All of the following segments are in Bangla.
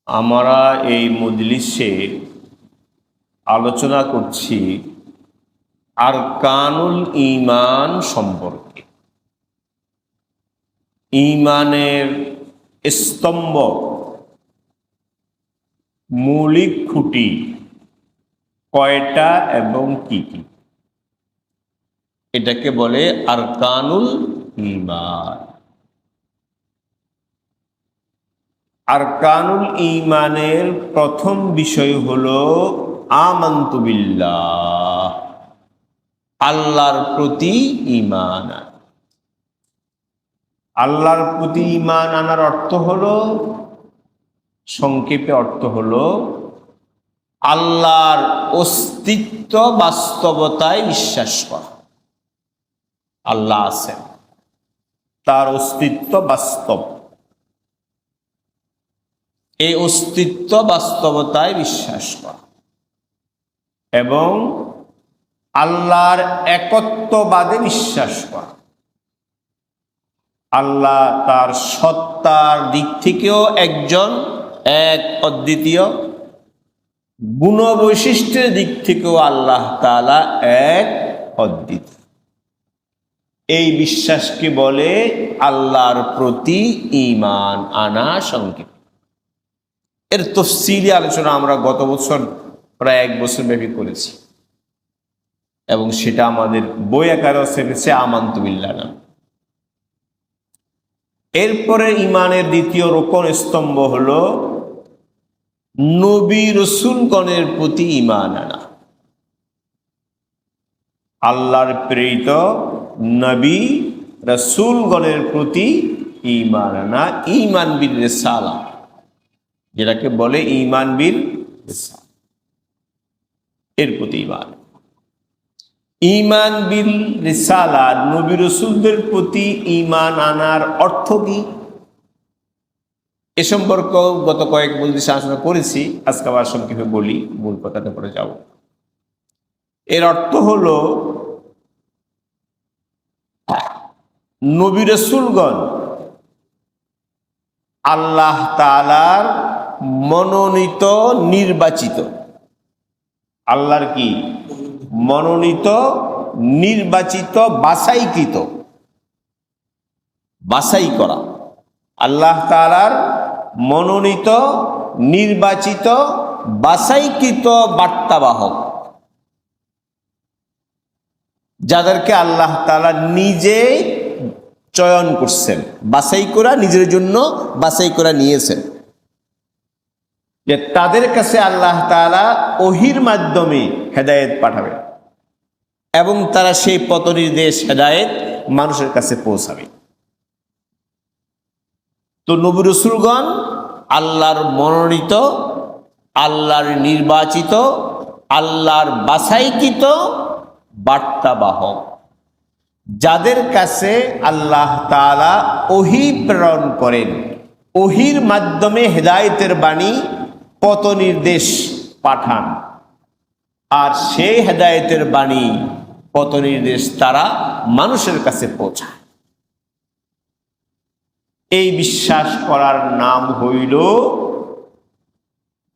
আমরা এই মজলিসে আলোচনা করছি আরকানুল ঈমান সম্পর্কে। ঈমানের স্তম্ভ, মৌলিক খুঁটি কয়টা এবং কি কি, এটাকে বলে আরকানুল ঈমান। আরকানুল ঈমানের প্রথম বিষয় হলো আমানতু বিল্লাহ, আল্লাহর প্রতি ঈমান। আল্লাহর প্রতি ঈমান আনার অর্থ হলো, সংক্ষেপে অর্থ হলো, আল্লাহর অস্তিত্ব বাস্তবতায় বিশ্বাস করা। আল্লাহ আছেন, তার অস্তিত্ব বাস্তব, এই অস্তিত্ব বাস্তবতায় বিশ্বাস করা এবং আল্লাহর একত্ববাদে বিশ্বাস করা। আল্লাহ তার সত্তার দিক থেকেও একজন, এক, অদ্বিতীয়। গুণ বৈশিষ্ট্যের দিক থেকেও আল্লাহ তাআলা এক, অদ্বিতীয়। এই বিশ্বাসকে বলে আল্লাহর প্রতি ঈমান আনা সংক্ষেপ। এর তফসিলি আলোচনা আমরা গত বছর প্রায় 1 বছর ব্যাপী করেছি এবং সেটা আমাদের বই আকারেও ছেপেছে আমানতু বিল্লাহ নাম। এরপরে ঈমানের দ্বিতীয় রোকন স্তম্ভ হলো নবী রাসূলগণের প্রতি ঈমান আনা। আল্লাহর প্রেরিত নবী রাসূলগণের প্রতি ঈমান আনা, ঈমান বিল রিসালা, যেটাকে বলে ঈমান বিল রিসালা, এর প্রতি ঈমান। ঈমান বিল রিসালা, নবী রাসূলদের প্রতি ঈমান আনার অর্থ কি এ সম্পর্কে গত কয়েক মজলিসে আলোচনা করেছি। আজকে আবার সংক্ষেপে বলি, মূল কথাটা পরে যাব। এর অর্থ হলো নবী রাসূলগণ আল্লাহ তাআলার মনোনীত, নির্বাচিত। আল্লাহর কি? মনোনীত, নির্বাচিত, বাছাইকৃত। বাছাই করা, আল্লাহ তাআলার মনোনীত, নির্বাচিত, বাছাইকৃত বার্তাবাহক, যাদেরকে আল্লাহ তাআলা নিজে চয়ন করছেন, বাছাই করা, নিজের জন্য বাছাই করা নিয়েছেন, যে তাদের কাছে আল্লাহ তাআলা ওহীর মাধ্যমে হেদায়েত পাঠাবেন এবং তারা সেই পথ নির্দেশ, হেদায়েত মানুষের কাছে পৌঁছাবে। তো নবী রাসূলগণ আল্লাহর মনোনীত, আল্লাহর নির্বাচিত, আল্লাহর বাছাইকৃত বার্তাবাহক, যাদের কাছে আল্লাহ তাআলা ওহী প্রেরণ করেন, ওহীর মাধ্যমে হেদায়েতের বাণী, পথ নির্দেশ পাঠান, আর সেই হেদায়েতের বাণী, পথ নির্দেশ তারা মানুষের কাছে পৌঁছায়। এই বিশ্বাস করার নাম হইল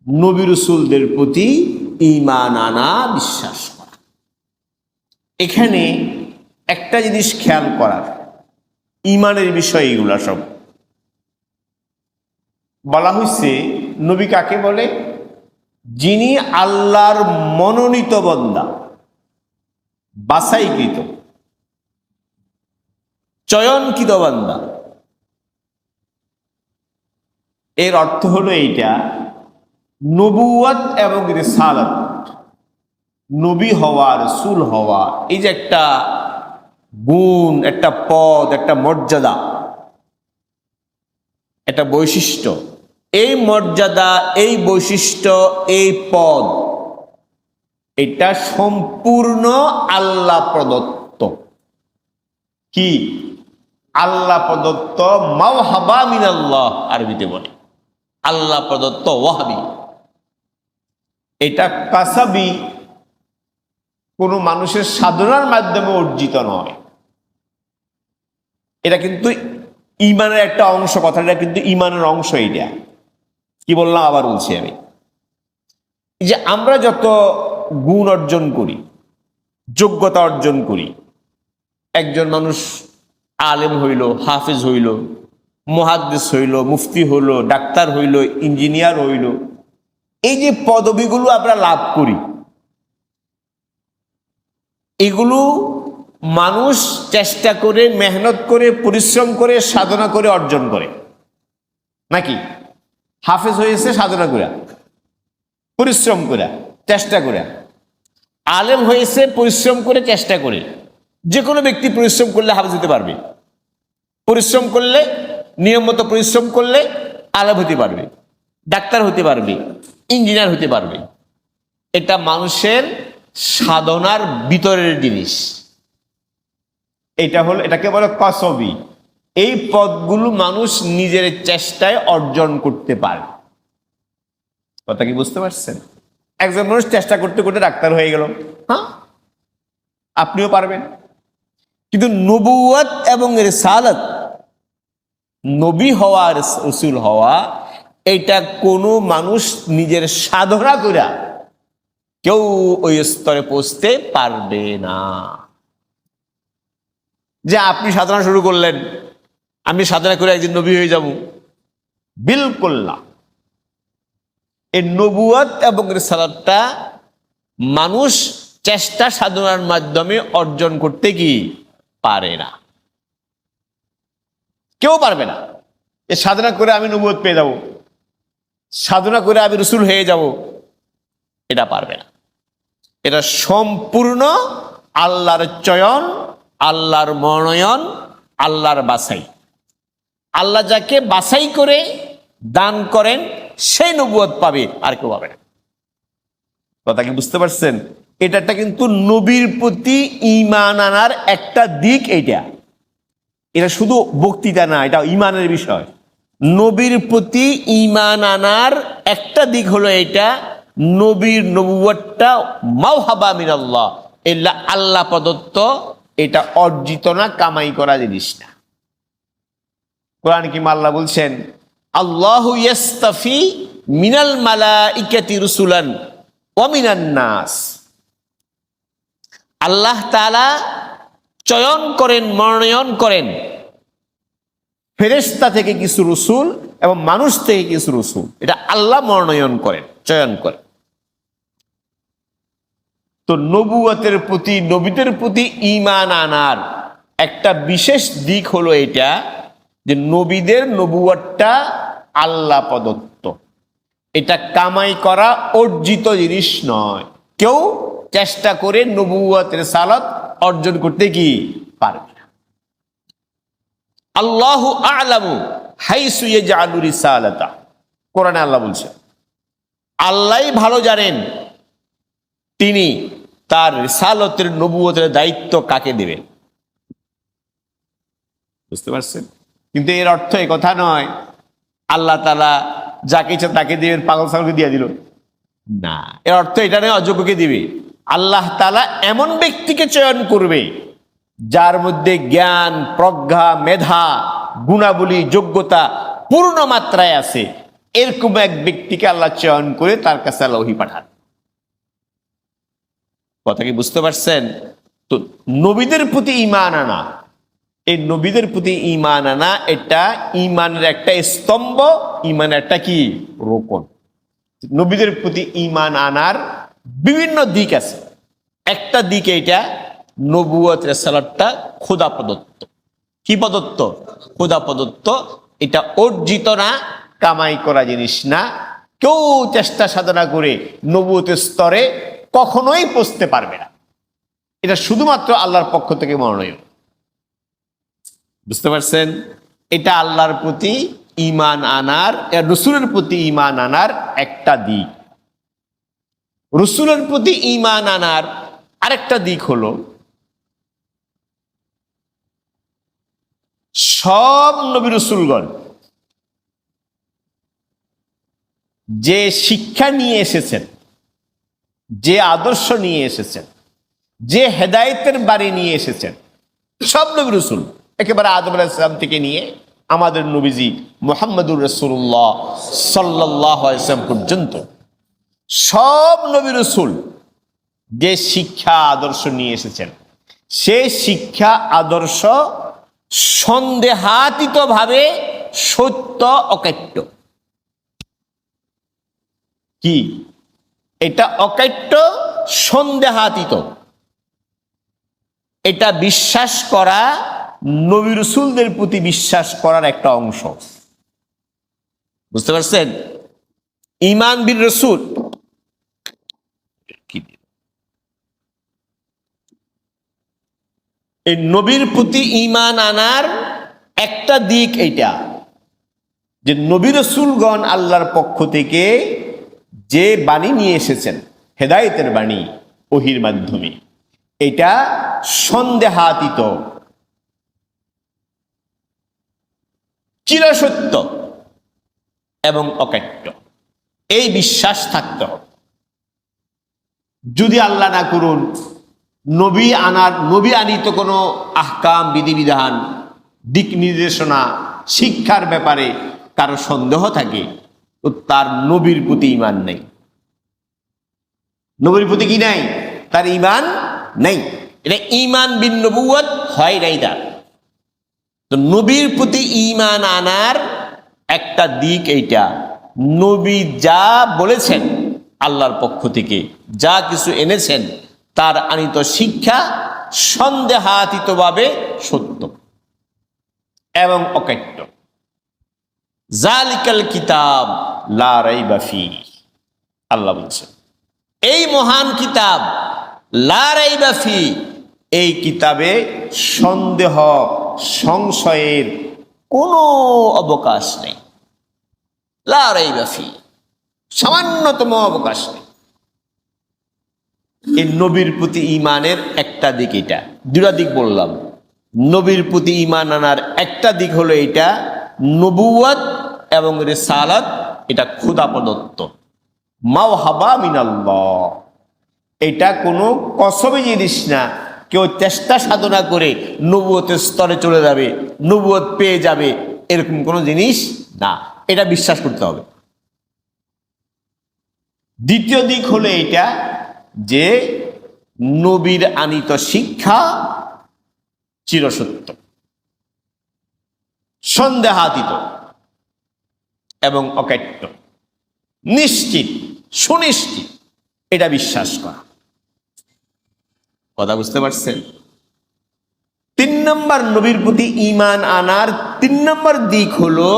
নবী রাসূলদের প্রতি ঈমান আনা, বিশ্বাস করা। এখানে একটা জিনিস খেয়াল করার, ঈমানের বিষয় এগুলা সব বলা হয়েছে। নবী কাকে বলে? যিনি আল্লাহর মনোনীত বান্দা, বাছাইকৃত, চয়নকৃত বান্দা। এর অর্থ হলো এইটা, নবুয়ত এবং রিসালাত, নবী হওয়া, রাসূল হওয়া, এই যে একটা গুণ, একটা পদ, একটা মর্যাদা, একটা বৈশিষ্ট্য, এই মর্যাদা, এই বৈশিষ্ট্য, এই পদ, এটা সম্পূর্ণ আল্লাহ প্রদত্ত। কি? আল্লাহ প্রদত্ত, মাওহাবা মিনাল্লাহ আরবিতে বলে, আল্লাহ প্রদত্ত ওয়াহাবি। এটা কাসাবি, কোনো মানুষের সাধনার মাধ্যমে অর্জিত নয়। এটা কিন্তু ঈমানের একটা অংশ, কথাটা কিন্তু ঈমানের অংশ। এইটা কি বললাম আবার বলছি আমি, যে আমরা যত গুণ অর্জন করি, যোগ্যতা অর্জন করি, একজন মানুষ আলেম হইল, হাফিজ হইল, মুহাদ্দিস হইল, মুফতি হইল, ডাক্তার হইল, ইঞ্জিনিয়ার হইল, এই যে পদবিগুলো আমরা লাভ করি, এগুলো মানুষ চেষ্টা করে, মেহনত করে, পরিশ্রম করে, সাধনা করে অর্জন করে নাকি? হাফেজ হয়েছে সাধনা করে, পরিশ্রম করে, চেষ্টা করে। আলেম হয়েছে পরিশ্রম করে, চেষ্টা করে। যে কোনো ব্যক্তি পরিশ্রম করলে হাফেজ হতে পারবে, পরিশ্রম করলে, নিয়মিত পরিশ্রম করলে আলেম হতে পারবে, ডাক্তার হতে পারবে, ইঞ্জিনিয়ার হতে পারবে। এটা মানুষের সাধনার ভিতরের জিনিস। এটাকে বলে কসবি। এই পদগুলো মানুষ নিজের চেষ্টায় অর্জন করতে পারে। কথা কি বুঝতে পারছেন? একজন মানুষ চেষ্টা করতে করতে ডাক্তার হয়ে গেল, হ্যাঁ, আপনিও পারবেন। কিন্তু নবুয়ত এবং রিসালাত, নবী হওয়া, রাসূল হওয়া, এটা কোনো মানুষ নিজের সাধনা করে কেউ ওই স্তরে পৌঁছতে পারবে না। যে আপনি সাধনা শুরু করলেন, আমি সাধনা করে একদিন নবী হয়ে যাব, বিলকুল না। এই নবুয়ত এবং রিসালাতটা মানুষ চেষ্টা সাধনার মাধ্যমে অর্জন করতে কি পারে না, কেউ পারবে না। এই সাধনা করে আমি নবুয়ত পেয়ে যাব, সাধনা করে আমি রাসূল হয়ে যাব, এটা পারবে না। এটা সম্পূর্ণ আল্লাহর চয়ন, আল্লাহর মনোনয়ন, আল্লাহর বাছাই। আল্লাহ যাকে বাছাই করে দান করেন সেই নবুয়ত পাবে, আর কেউ পাবে না। কথা কি বুঝতে পারছেন? এটা কিন্তু নবীর প্রতি ঈমান আনার একটা দিক। এটা শুধু বক্তৃতা না, এটা ঈমানের বিষয়। নবীর প্রতি ঈমান আনার একটা দিক হলো এটা, নবীর নবুয়তটা মাওহাবা মিনাল্লাহ, এলা আল্লাহ প্রদত্ত, এটা অর্জিত না, কামাই করা জিনিস না। কোরআন কি আল্লাহ বলছেন, আল্লাহু ইয়াস্তাফি মিনাল মালাইকাতি রুসুলান ওয়া মিনান নাস। আল্লাহ তাআলা চয়ন করেন, মনোনয়ন করেন ফেরেশতা থেকে কিছু রসুল এবং মানুষ থেকে কিছু রসুল। এটা আল্লাহ মনোনয়ন করেন, চয়ন করেন। তো নবুয়তের প্রতি, নবীদের প্রতি ঈমান আনার একটা বিশেষ দিক হলো এটা, যে নবীদের নবুয়তটা আল্লাহ প্রদত্ত, এটা কামাই করা অর্জিত জিনিস নয়। কেউ চেষ্টা করে নবুয়ত রিসালাত অর্জন করতে কি পারবে না। আল্লাহু আ'লামু হাইসু ইয়াজআলু রিসালাতা, কোরআনে আল্লাহ বলছেন, আল্লাহই ভালো জানেন তিনি তার রিসালতের, নবুয়তের দায়িত্ব কাকে দেবেন। বুঝতে পারছেন? কিন্তু এর অর্থ এই কথা নয় আল্লাহ তাআলা যাকে ইচ্ছা তাকে দিবেন, পাগল ছাগলকে দিয়ে দিল না। এর অর্থ এটা নয় অযোগ্যকে দিবে। আল্লাহ তাআলা এমন ব্যক্তিকে চয়ন করবে যার মধ্যে জ্ঞান, প্রজ্ঞা, মেধা, গুণাবলী, যোগ্যতা পূর্ণ মাত্রায় আছে। এরকম এক ব্যক্তিকে আল্লাহ চয়ন করে তার কাছে আল্লাহ ওহী পাঠান। কথা কি বুঝতে পারছেন? তো নবীদের প্রতি ঈমান আনা, এই নবীদের প্রতি ঈমান আনা, এটা ঈমানের একটা স্তম্ভ, ঈমানের একটা কি রোকন। নবীদের প্রতি ঈমান আনার বিভিন্ন দিক আছে। একটা দিক এটা, নবুয়ত রিসালাতটা খোদা প্রদত্ত। কি প্রদত্ত? খোদা প্রদত্ত। এটা অর্জিত না, কামাই করা জিনিস না। কেউ চেষ্টা সাধনা করে নবুয়তের স্তরে কখনোই পৌঁছতে পারবে না। এটা শুধুমাত্র আল্লাহর পক্ষ থেকে মনোনয়ন। বুঝতে পারছেন? এটা আল্লাহর প্রতি ঈমান আনার, রসুলের প্রতি ঈমান আনার একটা দিক। রসুলের প্রতি ঈমান আনার আরেকটা দিক হলো, সব নবী রসুলগণ যে শিক্ষা নিয়ে এসেছেন, যে আদর্শ নিয়ে এসেছেন, যে হেদায়েতের বাড়ি নিয়ে এসেছেন, সব নবী রসুল একেবারে আদম আলাইহিস সালাম থেকে নিয়ে আমাদের নবীজি মুহাম্মদুর রাসূলুল্লাহ সাল্লাল্লাহু আলাইহি ওয়াসাল্লাম পর্যন্ত সব নবী রাসূল যে শিক্ষা আদর্শ নিয়ে এসেছেন, সেই শিক্ষা আদর্শ সন্দেহাতীত ভাবে সত্য অকাট্য। কি এটা? অকাট্য, সন্দেহাতীত। এটা বিশ্বাস করা নবী রাসূলদের প্রতি বিশ্বাস করার একটা অংশ। বুঝতে পারছেন? ঈমান বির রাসূল, এই নবীর প্রতি ঈমান আনার একটা দিক এইটা যে নবী রাসূলগণ আল্লাহর পক্ষ থেকে যে বাণী নিয়ে এসেছেন, হেদায়েতের বাণী ওহীর মাধ্যমে, এটা সন্দেহাতীত, চিরসত্য এবং অকাট্য। এই বিশ্বাস থাকতে হবে। যদি আল্লাহ না করুন নবী আনিত কোনো আহকাম, বিধিবিধান, দিক নির্দেশনা, শিক্ষার ব্যাপারে কারো সন্দেহ থাকে, তো তার নবীর প্রতি ঈমান নেই। নবীর প্রতি কি নাই? তার ঈমান নেই। এটা ঈমান বিন নবুয়ত হয় নাই তার। তো নবীর প্রতি ঈমান আনার একটা দিক এইটা, নবী যা বলেছেন আল্লাহর পক্ষ থেকে, যা কিছু এনেছেন, তার আনিত শিক্ষা সন্দেহাতীতভাবে সত্য এবং অকাট্য। জালিকাল কিতাব লা রাইবা ফীহি, আল্লাহ বলছেন এই মহান কিতাব লা রাইবা ফীহি, এই কিতাবে সন্দেহ সংশয়ের কোনো অবকাশ নেই। লা রাইবা ফীহি, সামান্যতম অবকাশ নেই। এই নবীর প্রতি ঈমানের একটা দিক এটা। দুটা দিক বললাম। নবীর প্রতি ঈমান আনার একটা দিক হলো এটা, নবুয়ত এবং রিসালাত এটা খোদা প্রদত্ত, মাওহাবা মিনাল্লাহ। এটা কোনো কসবি জিনিস না, কেউ চেষ্টা সাধনা করে নবুয়তের স্তরে চলে যাবে, নবুয়ত পেয়ে যাবে, এরকম কোনো জিনিস না। এটা বিশ্বাস করতে হবে। দ্বিতীয় দিক হলো এটা যে নবীর আনিত শিক্ষা চিরসত্য, সন্দেহাতীত এবং অকাট্য, নিশ্চিত, সুনিশ্চিত, এটা বিশ্বাস করা। কথা বুঝতে পারছেন? 3 নম্বর নবীর প্রতি ঈমান আনার 3 নম্বর দিক হলো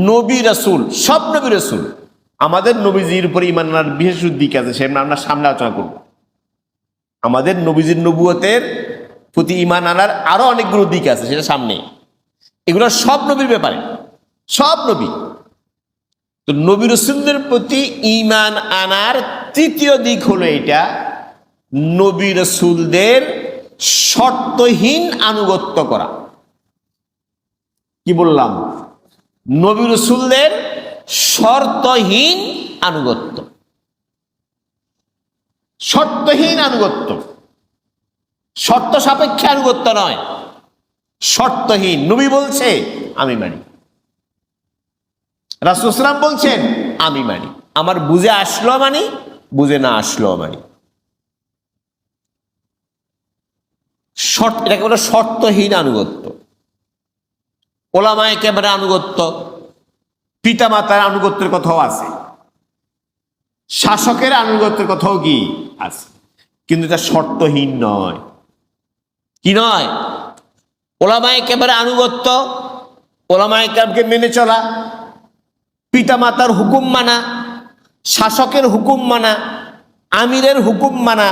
নবী রাসূল, সব নবী রাসূল, আমাদের নবীজির উপর ঈমান আনার বিশেষ দিক আছে, সেটা আমরা সামনে আলোচনা করব। আমাদের নবীজির নবুয়তের প্রতি ঈমান আনার আরো অনেকগুলো দিক আছে, সেটা সামনে। এগুলো সব নবীর ব্যাপারে, সব নবী। তো নবী রাসূলদের প্রতি ঈমান আনার তৃতীয় দিক হলো এটা, নবী রাসূলদের শর্তহীন আনুগত্য করা। কি বললাম? নবী রাসূলদের শর্তহীন আনুগত্য। শর্তহীন আনুগত্য, শর্ত সাপেক্ষে আনুগত্য নয়, শর্তহীন। নবী বলছে আমি মানি, রাসূল সাল্লাল্লাহু আলাইহি ওয়াসাল্লাম বলছেন আমি মানি, আমার বুঝে আসলো মানি, বুঝে না আসলো মানি। এটাকে বলে শর্তহীন আনুগত্য। ওলামায়ে কেরামের আনুগত্য, পিতামাতার আনুগত্যের কথাও আছে, শাসকের আনুগত্যের কথাও কি আছে, কিন্তু এটা শর্তহীন নয়। কি নয়? ওলামায়ে কেরামের আনুগত্য, ওলামায়ে কেরামকে মেনে চলা, পিতামাতার হুকুম মানা, শাসকের হুকুম মানা, আমিরের হুকুম মানা,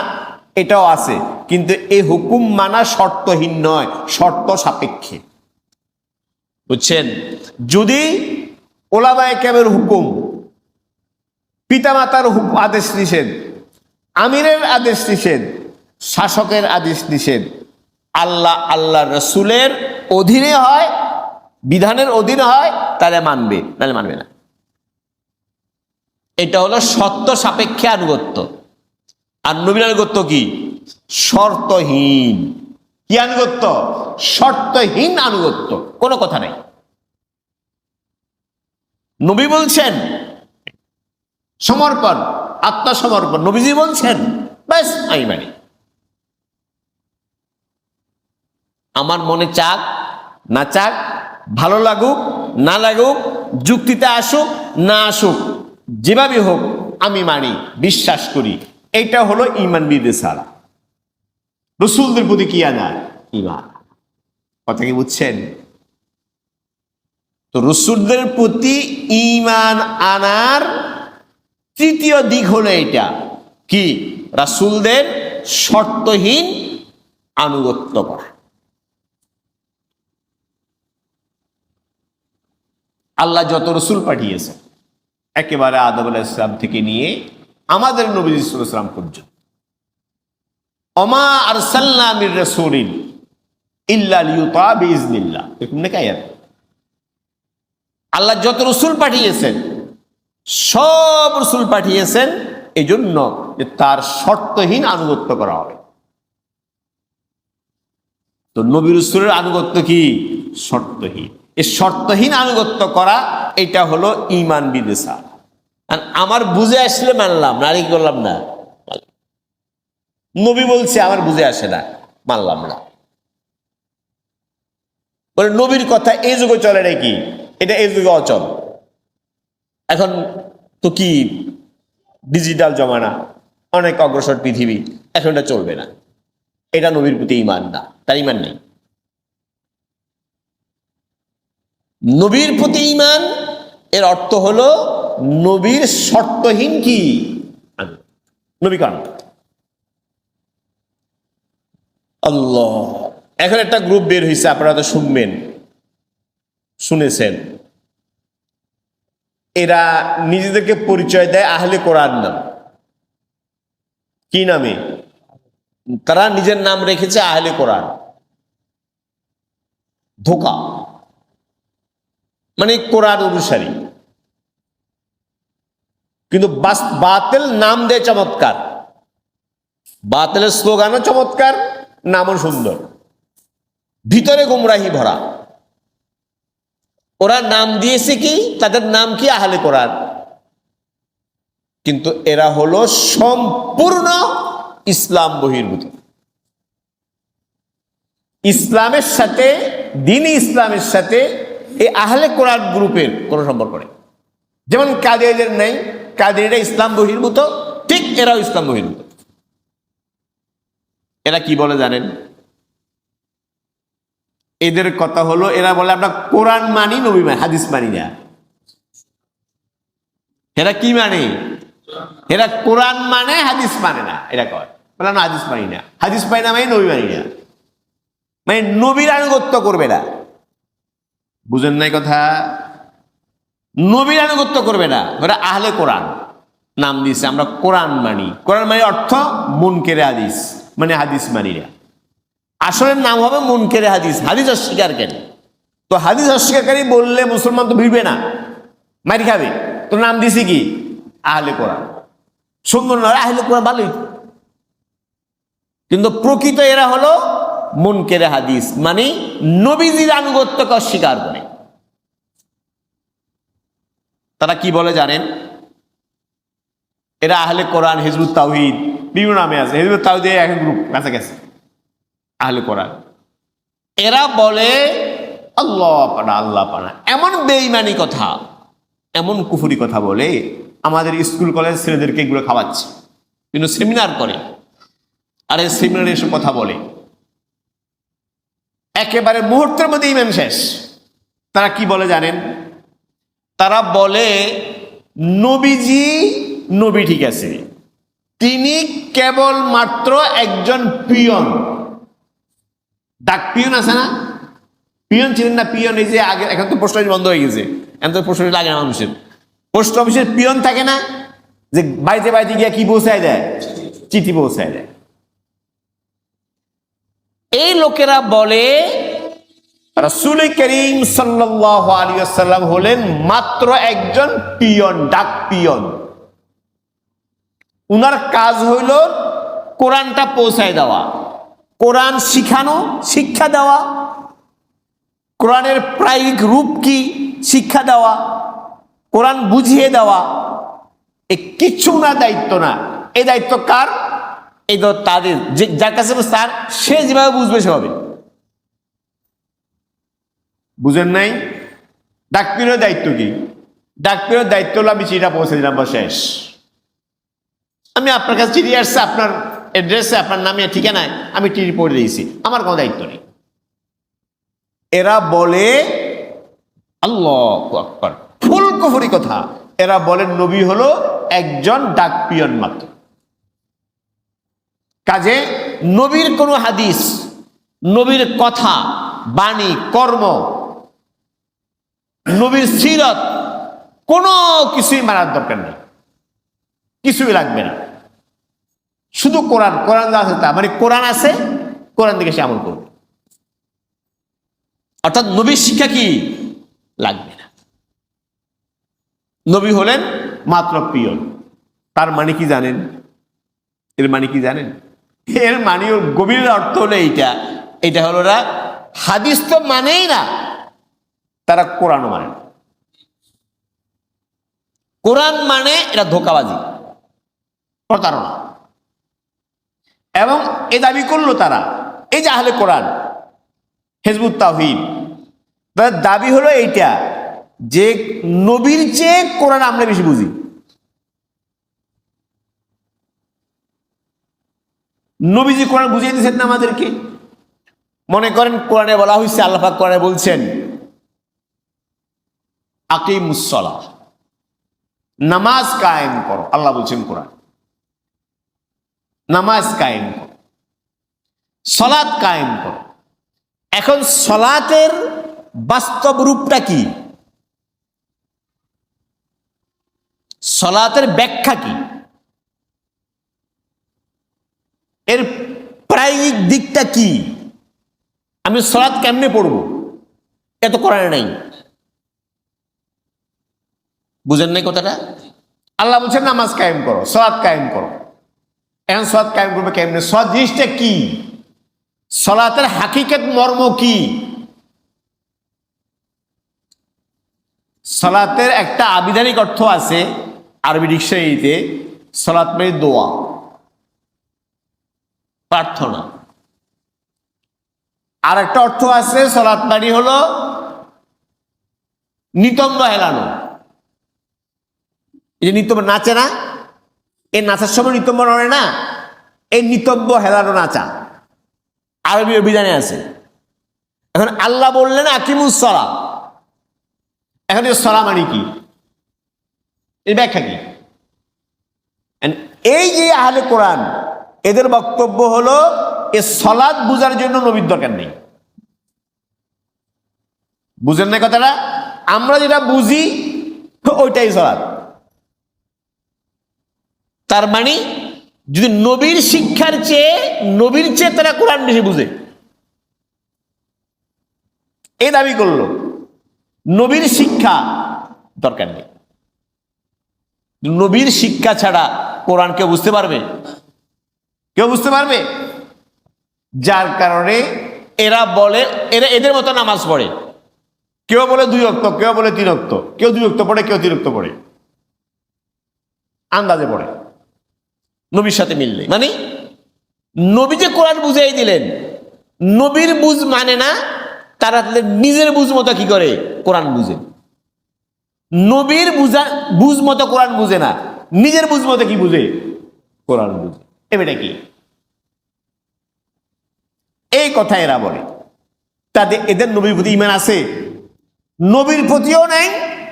এটাও আছে, কিন্তু এই হুকুম মানা শর্তহীন নয়, শর্ত সাপেক্ষে। বুঝছেন? যদি ওলামায়ে কেরামের হুকুম, পিতামাতার আদেশ নিষেধ, আমিরের আদেশ নিষেধ, শাসকের আদেশ নিষেধ আল্লাহ রাসূলের অধীনে হয়, বিধানের অধীনে হয়, তাহলে মানবে, নাহলে মানবে না। এটা হলো শর্ত সাপেক্ষে আনুগত্য। আর নবীর আনুগত্য কি? শর্তহীন। কি আনুগত্য? শর্তহীন আনুগত্য, কোনো কথা নেই। নবী বলছেন সমর্পণ, আত্মসমর্পণ, নবীজি বলছেন, ব্যাস আমি মানি। আমার মনে চাক না চাক, ভালো লাগুক না লাগুক, যুক্তিতে আসুক না আসুক, যেভাবে হোক আমি মানি, বিশ্বাস করি। এটা হলো ঈমান বিল সারা, রাসূলদের প্রতি কি আনা? ঈমান। কথা কি বুঝছেন? তো রাসূলদের প্রতি ঈমান আনার তৃতীয় দিক হলো এটা, কি? রাসূলদের শর্তহীন আনুগত্য করা। আল্লাহ যত রসুল পাঠিয়েছেন, একেবারে আদম আলাইহিস সালাম থেকে নিয়ে আমাদের নবী সাল্লাল্লাহু আলাইহি ওয়াসাল্লাম পর্যন্ত, ওমা আরসালনা মির রাসূলিন ইল্লা লিইউতা বিইজনিল্লাহ, এরকম নাকি আয়াত? আল্লাহ যত রসুল পাঠিয়েছেন, সব রসুল পাঠিয়েছেন এই জন্য যে তার শর্তহীন আনুগত্য করা হবে। তো নবী রাসূলের আনুগত্য কি? শর্তহীন। এই শর্তহীন আনুগত্য করা, এটা হলো ঈমান বিল লিসান। আমার বুঝে আসলে মানলাম, নারী করলাম না। নবী বলছে আমার বুঝে আসে না, মানলাম না। বলে নবীর কথা এই যুগে চলে নাকি? এটা এই যুগে অচল। এখন তো কি ডিজিটাল জমানা, অনেক অগ্রসর পৃথিবী, এখন এটা চলবে না। এটা নবীর প্রতি ঈমান না, তার ঈমান নেই। নবীর প্রতি ঈমান এর অর্থ হলো নবীর শর্তহীন কি? নবী কারণ আল্লাহ। এখন একটা গ্রুপ বের হয়েছে, আপনারা তো শুনবেন, শুনেছেন। এরা নিজেদেরকে পরিচয় দেয় আহলে কোরআন নাম। কি নামে? তারা নিজের নাম রেখেছে আহলে কোরআন। ধোঁকা, মানে কোরআন অনুসারী, কিন্তু বাতিল নাম দেয় চমৎকার। বাতিলের স্লোগানও চমৎকার, নামও সুন্দর, ভিতরে গুমরাহি ভরা। ওরা নাম দিয়েছে কি? তাদের নাম কি? আহলে কোরআন। কিন্তু এরা হলো সম্পূর্ণ ইসলাম বহির্ভূত। ইসলামের সাথে, দ্বীন ইসলামের সাথে এই আহলে কোরআন গ্রুপের কোন সম্পর্ক নেই। যেমন কাদিয়াদের নেই, কাদিয়ারা ইসলাম বহির্ভূত, ঠিক এরাও ইসলাম বহির্ভূত। এরা কি বলে জানেন? এদের কথা হলো, এরা বলে আমরা কোরআন মানি, নবী মানি, হাদিস মানি না। এরা কি মানে? এরা কোরআন মানে, হাদিস মানে না। এরা কয় বলে না হাদিস মানি না, হাদিস মানি না মানে নবী মানি না, মানে নবীর আনুগত্য করবে না। বুঝেন নাই কথা? নবীর আনুগত্য করবে না, ওরা আহলে কোরআন নাম দিয়েছে, আমরা কোরআন মানি। কোরআন মানে অর্থ মুনকেরে হাদিস, মানে হাদিস মানি না। আসলে নাম হবে মুনকেরে হাদিস, হাদিস অস্বীকারকারী। তো হাদিস অস্বীকারী বললে মুসলমান তো ভিড়বে না, মারি খাবে। তো নাম দিছি কি? আহলে কোরআন। সুন্দর না? আহলে কোরআন ভালোই, কিন্তু প্রকৃত এরা হলো মুনকেরে হাদিস, মানে নবীজির আনুগত্যকে অস্বীকার করে। তারা কি বলে জানেন? এরা আহলে কোরআন, হিজবুত তাওহীদ, বিভিন্ন নামে আছে। হিজবুত তাওহীদ এক গ্রুপ কাছে গেছে, আহলে কোরআন। এরা বলে আল্লাহ পানা, আল্লাহ পানা। এমন বেঈমানি কথা, এমন কুফরি কথা বলে, আমাদের স্কুল কলেজ ছেলেদেরকে এগুলো খাওয়াচ্ছে, কিন্তু সেমিনার করে, আর এই সেমিনারে এসব কথা বলে, একেবারে মুহূর্তের মধ্যে ঈমান শেষ। তারা কি বলে জানেন? তারা বলে নবীজি নবী ঠিক আছে, তিনি কেবল মাত্র একজন পিয়ন। ডাক পিয়ন আছে না? পিয়ন ছিলেন না? পিয়ন এই যে আগে, এখন তো পোস্ট অফিস বন্ধ হয়ে গেছে, এখন তো পোস্ট অফিস লাগে না মানুষের। পোস্ট অফিসের পিয়ন থাকে না, যে বাড়িতে বাড়িতে গিয়ে কি পৌঁছায় দেয়? চিঠি পৌঁছায় দেয়। এই লোকেরা বলে রাসূল করিম সাল্লাল্লাহু আলাইহি ওয়াসাল্লাম হলেন মাত্র একজন পিয়ন, ডাক পিয়ন। উনার কাজ হইল কোরআনটা পৌঁছায় দেওয়া, কোরআন শিখানো, শিক্ষা দেওয়া, কোরআনের প্রায়োগিক রূপ কি শিক্ষা দেওয়া, কোরআন বুঝিয়ে দেওয়া, এ কিছু না দায়িত্ব না। এই দায়িত্ব কার? এই তো তাদের, যার কাছে স্যার সে যেভাবে বুঝবে সেভাবে। বুঝেন নাই? ডাকপিরের দায়িত্ব কি? ডাকপিরের দায়িত্ব হলো আমি চিঠিটা পৌঁছে দিলাম বা শেষ। আমি আপনার কাছে চিঠি আসছে, আপনার অ্যাড্রেসে আপনার নামে ঠিকানায় আমি চিঠি পড়ে দিয়েছি, আমার কোনো দায়িত্ব নেই। এরা বলে আল্লাহু আকবার, ফুল কুফরি কথা। এরা বলেন নবী হলো একজন ডাকপিয়ন মাত্র। কাজে নবীর কোনো হাদিস, নবীর কথা, বাণী, কর্ম, নবীর সিরত কোনো কিছুই মানার দরকার নেই, কিছুই লাগবে না। শুধু কোরআন, কোরআন যা আছে তা, মানে কোরআন আছে, কোরআন দিকে সে আমল করবে। অর্থাৎ নবীর শিক্ষা কি লাগবে না। নবী হলেন মাত্র পিয়ন। তার মানে কি জানেন? এর মানে কি জানেন? এর মানে গভীর অর্থ হলো এইটা। এটা হলো না হাদিস তো মানেই না, তারা কোরআনও মানে না। কোরআন মানে এটা ধোঁকাবাজি, প্রতারণা। এবং এ দাবি করলো তারা, এই যে আহলে কোরআন, হিজবুত তাওহীদ, তাদের দাবি হলো এইটা যে নবীর চেয়ে কোরআন আমরা বেশি বুঝি। নবীজি কোরআন বুঝিয়ে দিয়েছেন না আমাদেরকে। মনে করেন কোরআনে বলা হয়েছে, আল্লাহ পাক কোরআনে বলছেন আকিমুস সালাহ, নামাজ কায়েম করো। আল্লাহ বলছেন কোরআন নামাজ কায়েম করো, সালাত কায়েম করো। এখন সালাতের বাস্তব রূপটা কি? সালাতের ব্যাখ্যা কি? এর প্রায়োগিক দিকটা কি? আমি সালাত কেমনে পড়বো? এত কোরআনে নাই। বুঝেন নাই কথাটা? আল্লাহ বলছেন নামাজ কায়েম করো, সালাত কায়েম করো। এখন সালাত কায়েম করবে কেমনে? সালাত জিনিসটা কি? সালাতের হাকিকত মর্ম কি? সালাতের একটা আবিধানিক অর্থ আছে আরবি ডিকশনারিতে। সালাত মানে দোয়া, প্রার্থনা। আর একটা অর্থ আছে, সালাত মানে হলো নিতম্ব হেলানো। এই যে নিতম্ব নাচে না, এই নাচার সময় নিতম্ব নড়ে না, এই নিতম্ব হেলানো নাচা আরবি অভিধানে আছে। এখন আল্লাহ বললেন আকিমুস সালাহ। এখন এই সালাহ মানে কি? এর ব্যাখ্যা কি? এই যে আহলে কোরআন, এদের বক্তব্য হলো এই সালাত বুঝার জন্য নবীর দরকার নেই। বুঝেন না কথাটা? আমরা যেটা বুঝি ওইটাই সালাত। তার মানে যদি নবীর শিক্ষার চেয়ে, নবীর চেয়ে তারা কোরআন বেশি বুঝে, এই দাবি করলো। নবীর শিক্ষা দরকার নেই। নবীর শিক্ষা ছাড়া কোরআন কেউ বুঝতে পারবে? কেউ বুঝতে পারবে? যার কারণে এরা বলে, এদের মতো নামাজ পড়ে। কেউ বলে 2 ওয়াক্ত, কেউ বলে 3 ওয়াক্ত, কেউ 2 ওয়াক্ত পড়ে, কেউ 3 ওয়াক্ত পড়ে, আন্দাজে পড়ে নবীর সাথে মিললে। মানে নবী যে কোরআন বুঝাই দিলেন, নবীর বুঝ মানে না, তারা নিজের বুঝ মতো কি করে কোরআন বুঝে। নবীর বুঝ মতো কোরআন বুঝে না, নিজের বুঝ মতো কি বুঝে? কোরআন বুঝে। এটা কি? এই কথা এরা বলে। তাদের এদের নবীর প্রতি ঈমান আছে? নবীর প্রতিও নেই,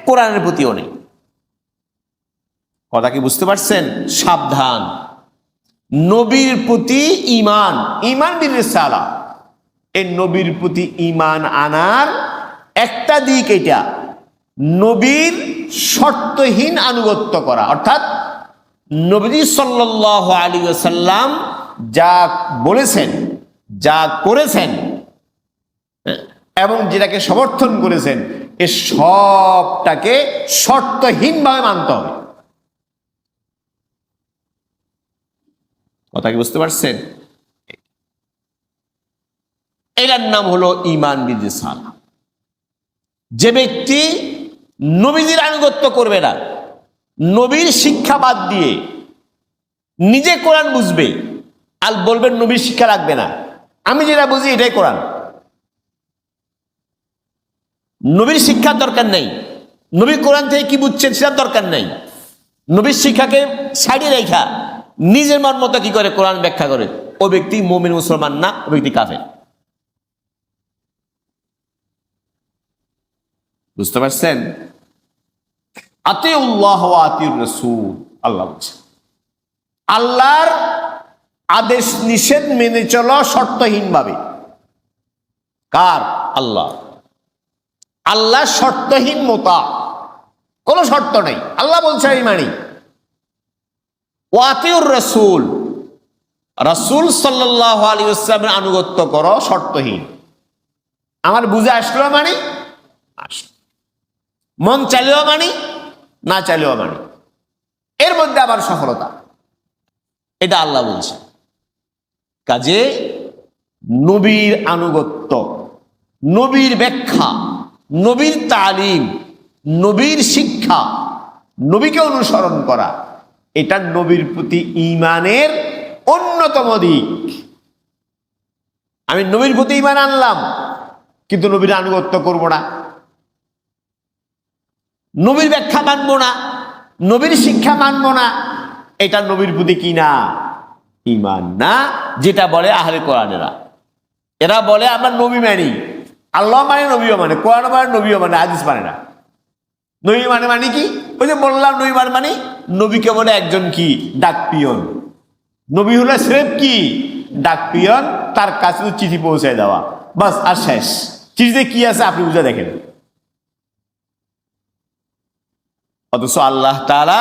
কোরআনের প্রতিও নেই। কথা কি বুঝতে পারছেন? সাবধান। নবীর প্রতি ঈমান, ঈমান বিল রিসালাহ, এই নবীর প্রতি ঈমান আনার একটা দিক এটা, নবীর শর্তহীন আনুগত্য করা। অর্থাৎ নবী সাল্লাল্লাহু আলাইহি ওয়াসাল্লাম যা বলেছেন, যা করেছেন এবং যেটাকে সমর্থন করেছেন, এ সবটাকে শর্তহীনভাবে মানতে হবে। কথা কি বুঝতে পারছেন? এটার নাম হলো ঈমান বিল রিসালা। যে ব্যক্তি নবীজির আনুগত্য করবে না, নবীর শিক্ষা বাদ দিয়ে নিজে কোরআন বুঝবে আর বলবেন নবীর শিক্ষা লাগবে না, আমি যেটা বুঝি এটাই কোরআন, নবীর শিক্ষার দরকার নেই, নবী কোরআন থেকে কি বুঝছেন সেটার দরকার নেই, নবীর শিক্ষাকে সাইডে রেখা নিজের মন মতো কি করে কোরআন ব্যাখ্যা করে, ও ব্যক্তি মুমিন মুসলমান না, ও ব্যক্তি কাফের। বুঝতে পারছেন? আতিউল্লাহ ওয়া আতিউর রাসূল, আল্লাহ বলছেন আল্লাহর আদেশ নিষেধ মেনে চলো শর্তহীনভাবে। কার? আল্লাহ। আল্লাহ শর্তহীন মোতা, কোনো শর্ত নেই, আল্লাহ বলছে আমি মানি। ওয়া আতিউর রাসূল, রাসূল সাল্লাল্লাহু আলাইহি ওয়াসাল্লামের আনুগত্য করো শর্তহীন। আমার বুঝে আসলো মানি, আসলো, মন চাইলেও মানি, না চাইলেও মানি, এর মধ্যে আবার সফলতা, এটা আল্লাহ বলছে। কাজে নবীর আনুগত্য, নবীর ব্যাখ্যা, নবীর তালিম, নবীর শিক্ষা, নবীকে অনুসরণ করা, এটা নবীর প্রতি ঈমানের অন্যতম দিক। আমি নবীর প্রতি ঈমান আনলাম কিন্তু নবীর আনুগত্য করব না, নবীর ব্যাখ্যা মানব না, নবীর শিক্ষা মানব না, এটা নবীর প্রতি কি না? ঈমান না। যেটা বলে আহলে কোরআনেরা, এরা বলে আমরা নবী মানি, আল্লাহ মানে, নবীও মানে, কোরআন মানে, নবীও মানে, হাদিস মানে না। নবী মানে মানে কি? ওই যে বললাম, নবী মানে নবীকে বলে একজন কি ডাক পিয়ন। নবী হলো স্রেফ কি ডাক পিয়ন, তার কাছে চিঠি পৌঁছায় দেওয়া, বাস, আর শেষ। চিঠিতে কি আছে আপনি বুঝে দেখেন। অথচ আল্লাহ তাআলা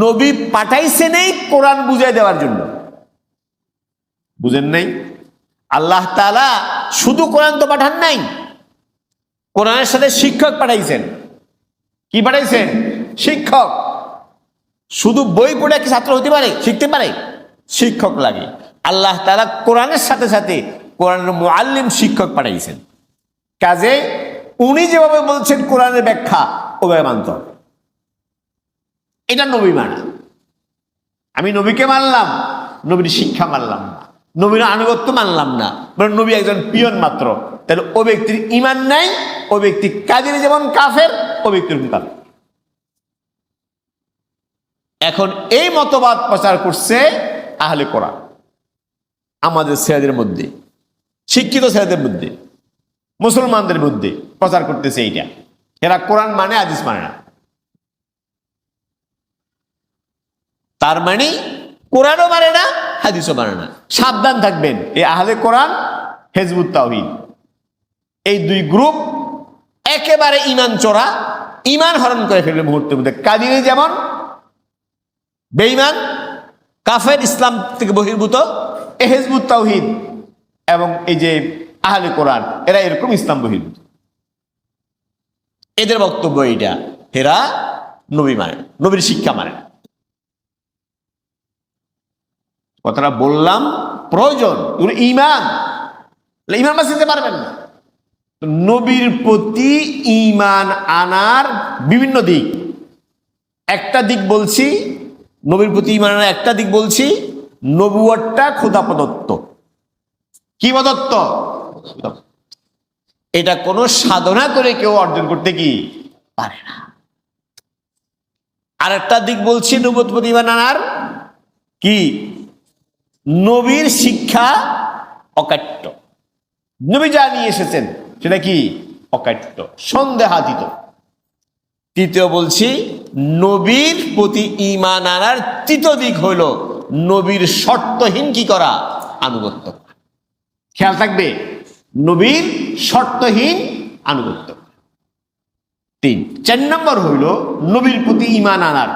নবী পাঠাইছেন এই কোরআন বুঝাই দেওয়ার জন্য। বুঝেন নাই? আল্লাহ তাআলা শুধু কোরআন তো পাঠান নাই, কোরআনের সাথে শিক্ষক পাঠাইছেন। কি পাঠাইছেন? শিক্ষক। শুধু বই পড়ে কি ছাত্র হতে পারে, শিখতে পারে? শিক্ষক লাগে। আল্লাহ তাআলা কোরআনের সাথে সাথে কোরআনের মুআল্লিম, শিক্ষক পাঠাইছেন। কাজে উনি যেভাবে বলছেন কোরআনের ব্যাখ্যা ওভাবে মানতে হবে, এটা নবী মানা। আমি নবীকে মানলাম, নবীর শিক্ষা মানলাম না, নবীর আনুগত্য মানলাম না, বরং নবী একজন পিয়ন মাত্র, তাহলে ও ব্যক্তির ঈমান নাই, ও ব্যক্তি কাজের যেমন কাফের, ও ব্যক্তির কাফের। এখন এই মতবাদ প্রচার করছে আহলে কোরআন আমাদের ছেলেদের মধ্যে, শিক্ষিত ছেলেদের মধ্যে, মুসলমানদের মধ্যে প্রচার করতেছে এইটা। এরা কোরআন মানে, হাদিস মানে না। তার মানে কোরআনও মানে না, হাদিসও মানে না। সাবধান থাকবেন, এই আহলে কোরআন, হিজবুত তাওহীদ, এই দুই গ্রুপ একেবারে ঈমান চোরা, ঈমান হরণ করে ফেলবে মুহূর্তের মধ্যে। কাদিরি যেমন বেঈমান, কাফের, ইসলাম থেকে বহির্ভূত, এই হিজবুত তাওহীদ এবং এই যে আহলে কোরআন, এরা এরকম ইসলাম বহির্ভূত। এদের বক্তব্য এইটা, এরা নবী মানে, নবীর শিক্ষা মানে না। কথাটা বললাম প্রয়োজন, ঈমান, ঈমান বাঁচাতে পারবেন না। নবীর প্রতি ঈমান আনার বিভিন্ন দিক, একটা দিক বলছি, নবীর প্রতি ঈমান আনার একটা দিক বলছি, নবুয়তটা খোদা প্রদত্ত। কি প্রদত্ত? এটা কোনো সাধনা করে কেউ অর্জন করতে কি পারে না। আর একটা দিক বলছি নবুয়ত প্রতি ঈমান আনার কি, নবীর শিক্ষা অকাট্য, নবী যা নিয়ে এসেছেন সেটা কি অকাট্য, সন্দেহাতীত। তৃতীয় বলছি নবীর প্রতি ঈমান আনার তৃতীয় দিক হইল নবীর শর্তহীন কি করা, আনুগত্য। খেয়াল থাকবে, নবীর শর্তহীন আনুগত্য। 3। 4 নম্বর হইল নবীর প্রতি ঈমান আনার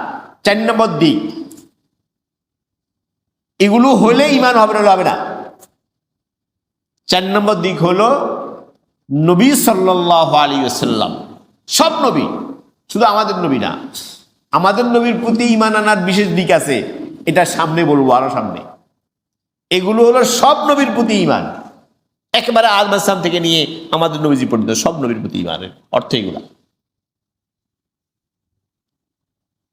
4 নম্বর দিক। এগুলো হলে ঈমান হবে না, হবে না। 4 নম্বর দিক হলো নবী সাল্লাল্লাহু আলাইহি ওয়াসাল্লাম, সব নবী, শুধু আমাদের নবী না, আমাদের নবীর প্রতি ঈমান আনার বিশেষ দিক আছে, এটা সামনে বলবো, আরো সামনে। এগুলো হলো সব নবীর প্রতি ঈমান। একেবারে আদম ইসলাম থেকে নিয়ে আমাদের নবীজি পর্যন্ত সব নবীর প্রতি ঈমানের অর্থ এগুলা।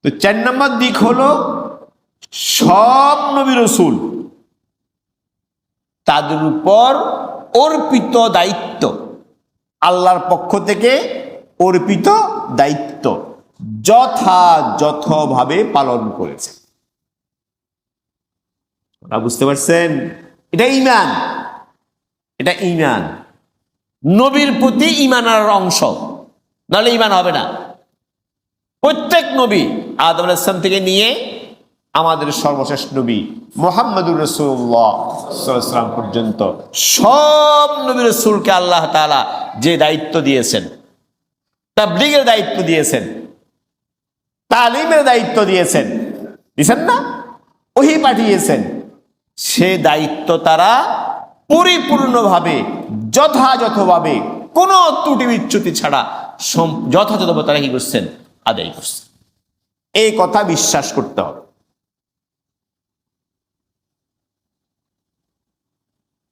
তো 4 নম্বর দিক হলো সব নবী রাসূল তাদের উপর অর্পিত দায়িত্ব, আল্লাহর পক্ষ থেকে অর্পিত দায়িত্ব যথাযথভাবে পালন করেছে। বুঝতে পারছেন? এটা ঈমান, এটা ঈমান, নবীর প্রতি ঈমানের অংশ, নাহলে ঈমান হবে না। প্রত্যেক নবী আদম আলাইহিস সালাম থেকে নিয়ে আমাদের সর্বশেষ নবী মুহাম্মদুর রাসূলুল্লাহ সাল্লাল্লাহু আলাইহি ওয়াসাল্লাম পর্যন্ত সব নবী রাসূলকে আল্লাহ তাআলা যে দায়িত্ব দিয়েছেন, তাবলীগের দায়িত্ব দিয়েছেন, তালিমের দায়িত্ব দিয়েছেন, দিয়েছেন না, ওহী পাঠিয়েছেন, সে দায়িত্ব তারা পরিপূর্ণভাবে যথাযথভাবে কোনো ত্রুটি বিচ্যুতি ছাড়া যথাযথভাবে তারা কি করছেন? আদায় করছেন। এই কথা বিশ্বাস করতে হবে।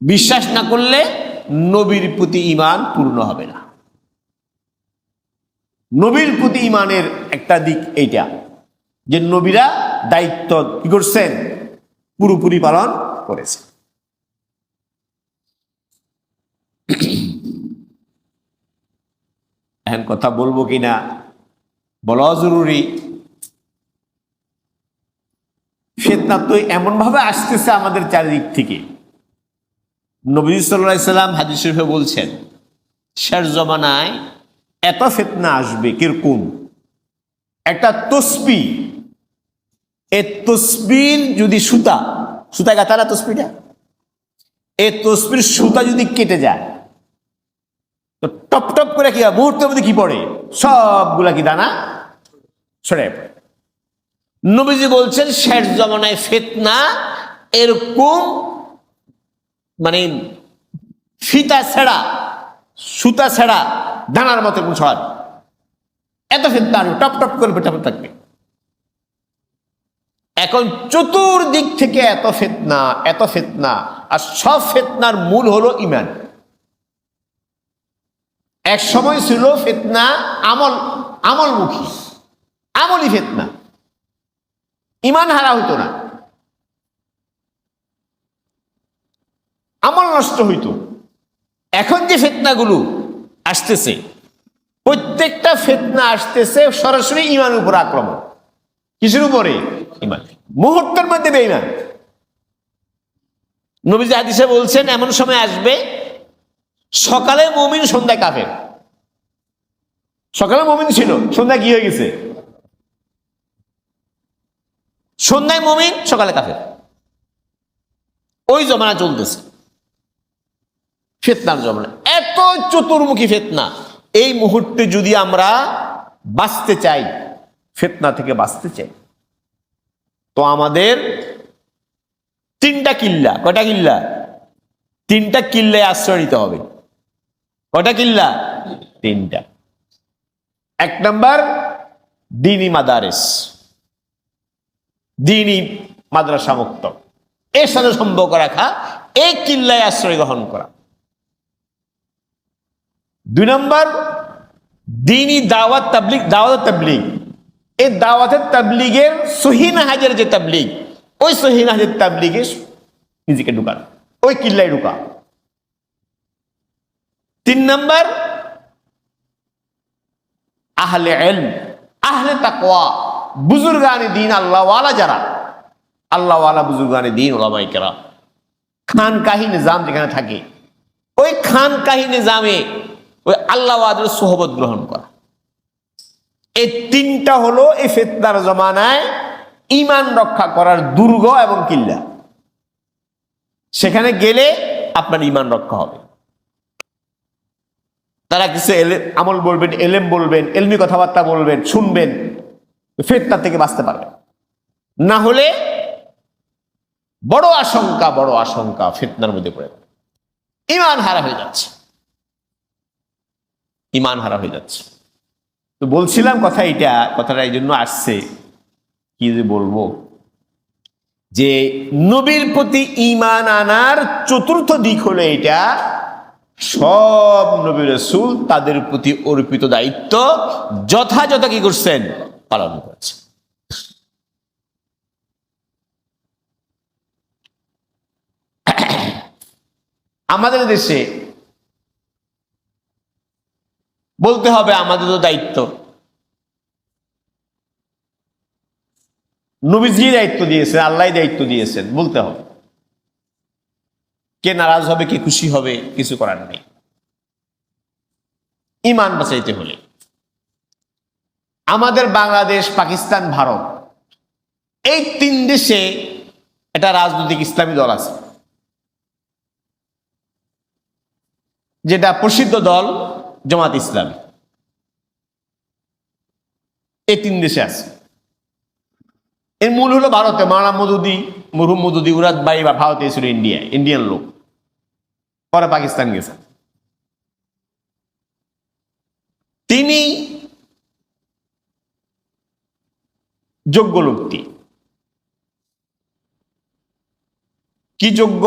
বিশ্বাস না করলে নবীর প্রতি ঈমান পূর্ণ হবে না। নবীর প্রতি ঈমানের একটা দিক এইটা যে নবীরা দায়িত্ব কি করছেন? পুরোপুরি পালন করেছে। এখন কথা বলবো কিনা বলা জরুরি। ফিতনা তো এমন ভাবে আসতেছে আমাদের চারিদিক থেকে। নবী সাল্লাল্লাহু আলাইহি সাল্লাম হাদিস শরীফে বলছেন, শেষ জমানায় এত ফিতনা আসবে কিরকম, একটা তসবিহ, এই তসবির যদি সুতা গাঁথা না তসবিটা, এই তসবির সুতা যদি কেটে যায় তো টপ টপ করে কি মুহূর্তের মধ্যে কি পড়ে? সবগুলা কি দানা ছড়ে পড়ে। নবীজি বলছেন শেষ জমানায় ফিতনা এরকম মানে ফিতা ছেঁড়া, সুতা ছেঁড়া দানার মতো ছড়াবে, এত ফিতনা আসবে, টপ টপ করে পেটাপে থাকবে। এখন চতুর্দিক থেকে এত ফিতনা, এত ফিতনা, আর সব ফিতনার মূল হলো ঈমান। এক সময় ছিল ফিতনা আমলমুখী, আমলি ফিতনা, ঈমান হারা হইতো না, আমল নষ্ট হইতো। এখন যে ফিতনাগুলো আসতেছে, প্রত্যেকটা ফিতনা আসতেছে সরাসরি ঈমানের উপর আক্রমণ। কিসের উপরে? ঈমান। মুহূর্তের মধ্যে বেঈমান। নবীজি হাদিসে বলছেন এমন সময় আসবে সকালে মুমিন সন্ধ্যায় কাফের। সকালে মুমিন ছিল, সন্ধ্যায় কি হয়ে গেছে? সন্ধ্যায় মুমিন, সকালে কাফের। ওই জমানা চলতেছে, ফিতনার জমানা, এত চতুর্মুখী ফিতনা। এই মুহূর্তে যদি আমরা বাঁচতে চাই, ফিতনা থেকে বাঁচতে চাই, তো আমাদের 3টা কিল্লা। কয়টা কিল্লা? 3টা কিল্লায় আশ্রয় নিতে হবে। কয়টা কিল্লা? 3টা। 1 নম্বর দ্বীনি মাদারিস, দ্বীনি মাদ্রাসা মুক্ত, এর সাথে সম্পর্ক রাখা, এই কিল্লায় আশ্রয় গ্রহণ করা। 2 নম্বর দ্বীনি দাওয়াত তাবলীগ, দাওয়াত তাবলীগ, এই দাওয়াতের তাবলীগের সহিহ নাহাজের যে তাবলীগ, ওই সহিহ নাহাজের তাবলীগে নিজেকে ঢুকান, ওই কিল্লায় ঢুকা। 3 নম্বর আহলে ইলম, আহলে তাকওয়া, বুজুর্গানে দ্বীন, আল্লাহওয়ালা যারা, আল্লাহওয়ালা বুজুর্গানে দ্বীন, উলামায়ে কেরাম, খানকাহি নিজাম যেখানে থাকে, ওই খানকাহি নিজামে ওই আল্লাহওয়ালাদের সোহবত গ্রহণ করা। এই 3টা হলো এই ফিতনার জমানায় ঈমান রক্ষা করার দুর্গ এবং কিল্লা। সেখানে গেলে আপনার ঈমান রক্ষা হবে। তারা কিছু আমল বলবেন, এলেম বলবেন, এলমি কথাবার্তা বলবেন, শুনবেন, ফিতনা থেকে বাঁচতে পারবেন। না হলে বড় আশঙ্কা ফিতনার মধ্যে পড়ে যাবে, ঈমান হারা হয়ে যাচ্ছে, ঈমান হারা হয়ে যাচ্ছে। তো বলছিলাম কথাটা এই জন্য আসছে, কি যে বলবো, যে নবীর প্রতি ঈমান আনার 4র্থ দিক হলো এটা সব নবী রাসূল তাদের প্রতি অর্পিত দায়িত্ব যথাযথ কি করছেন? পালন করেছেন। আমাদের দেশে বলতে হবে আমাদের তো দায়িত্ব, নবীজি দায়িত্ব দিয়েছেন, আল্লাহ দায়িত্ব দিয়েছেন, বলতে হবে। কে নারাজ হবে, কে খুশি হবে, কিছু করার নেই। ঈমান বাঁচাইতে হলে আমাদের বাংলাদেশ, পাকিস্তান, ভারত, এই 3 দেশে একটা রাজনৈতিক ইসলামী দল আছে, যেটা প্রসিদ্ধ দল জামাত ইসলামী। এই 3 দেশে আছে। এর মূল হলো ভারতে, মাওলানা মওদুদি, মরহুম মওদুদি, উরাদ ভাই বা ভারতে ছিল, ইন্ডিয়ান লোক, পরে পাকিস্তান গেছে। তিনি যোগ্য লোকটি। কি যোগ্য?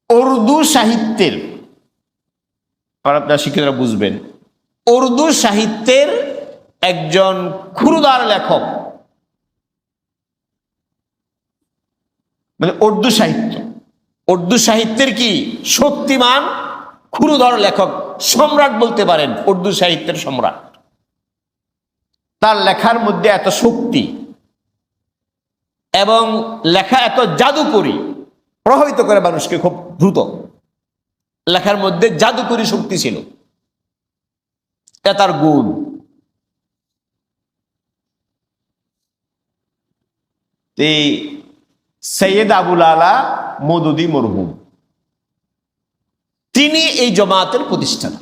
উর্দু সাহিত্যের, আপনারা শিক্ষিতরা বুঝবেন, উর্দু সাহিত্যের একজন ক্ষুরদার লেখক, মানে উর্দু সাহিত্যের কি শক্তিমান ক্ষুরধর লেখক, সম্রাট বলতে পারেন, উর্দু সাহিত্যের সম্রাট। তার লেখার মধ্যে এত শক্তি এবং লেখা এত জাদুকরী, প্রভাবিত করে মানুষকে খুব দ্রুত। লেখার মধ্যে জাদুকরী শক্তি ছিল, এটা তার গুণ। সৈয়দ আবুল আলা মওদুদি মরহুম, তিনি এই জামাতের প্রতিষ্ঠাতা।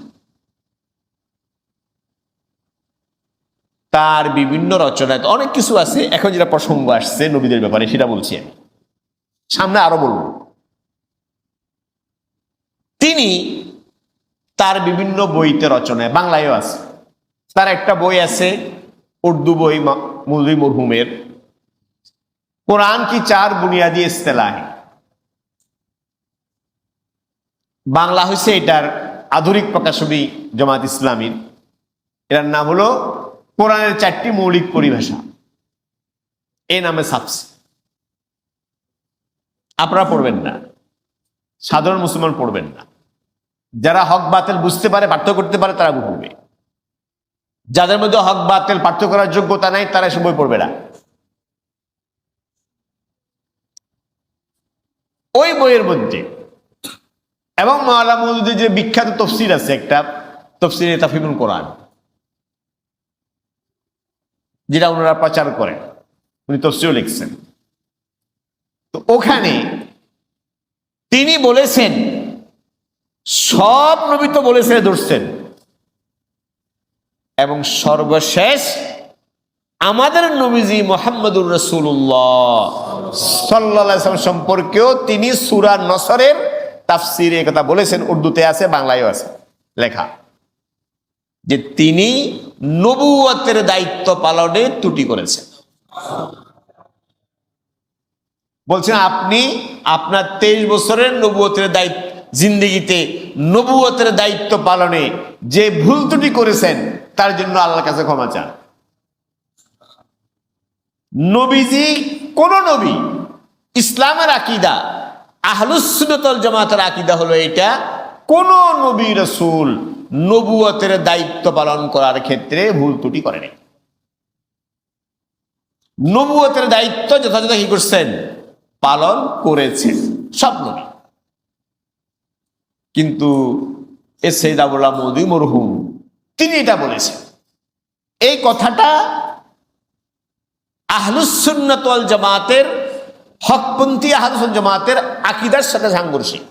তার বিভিন্ন রচনায় অনেক কিছু আছে, এখন যেটা প্রসঙ্গ আসছে নবীদের ব্যাপারে সেটা বলছি আমি, সামনে আরো বলব। তিনি তার বিভিন্ন বইতে রচনায়, বাংলায়ও আছে, তার একটা বই আছে উর্দু বই মওদুদি মরহুমের, কোরআন কি 4 বুনিয়াদি ইস্তেলাহ, বাংলা হয়েছে এটার আধুনিক প্রকাশনী জামাত ইসলামীর। এটার নাম হলো কোরআনের 4টি মৌলিক পরিভাষা, এই নামে ছাপছে। আপনারা পড়বেন না, সাধারণ মুসলমান পড়বেন না। যারা হক বাতিল বুঝতে পারে, পার্থক্য করতে পারে, তারা পড়বে। যাদের মধ্যে হক বাতিল পার্থক্য করার যোগ্যতা নাই, তারা এসব বই পড়বে না। ওই বইয়ের মধ্যে এবং মাওলানা মওদুদির যে বিখ্যাত তফসির আছে, একটা তফসিরে তাফহিমুল কোরআন, যেটা ওনারা প্রচার করেন, উনি তফসিরও লিখছেন। তো ওখানে তিনি বলেছেন, সব নবী তো বলেছেন, ধরছেন, এবং সর্বশেষ আমাদের নবীজি মুহাম্মদুর রাসূলুল্লাহ সাল্লাল্লাহু আলাইহি ওয়াসাল্লাম সম্পর্কেও তিনি সূরা নসরের তাফসিরে কথা বলেছেন, উর্দুতে আছে, বাংলায়ও আছে লেখা, যে তিনি নবুয়তের দায়িত্ব পালনে ত্রুটি করেছেন। বলছেন আপনি আপনার 23 বছরের নবুয়তের দায়িত্ব জিন্দেগিতে নবুয়তের দায়িত্ব পালনে যে ভুল ত্রুটি করেছেন, তার জন্য আল্লাহর কাছে ক্ষমা চান। নবীজি, কোন নবী, ইসলামের আকীদা, আহলুস সুন্নাত ওয়াল জামাতের আকীদা হলো এটা, কোন নবী রাসূল নবুয়তের দায়িত্ব পালন করার ক্ষেত্রে ভুল ত্রুটি করেনি। নবুয়তের দায়িত্ব যথাযথ কি করছেন? পালন করেছেন সব নবী। কিন্তু সৈয়দ আবুল্লাহ মওদুদি মরহুম তিনি এটা বলেছেন। এই কথাটা আহলুস সুন্নাত ওয়াল জামাতের, হকপন্থী আহলুস সুন্নাত জামাতের আকীদার সাথে সাংঘর্ষিক।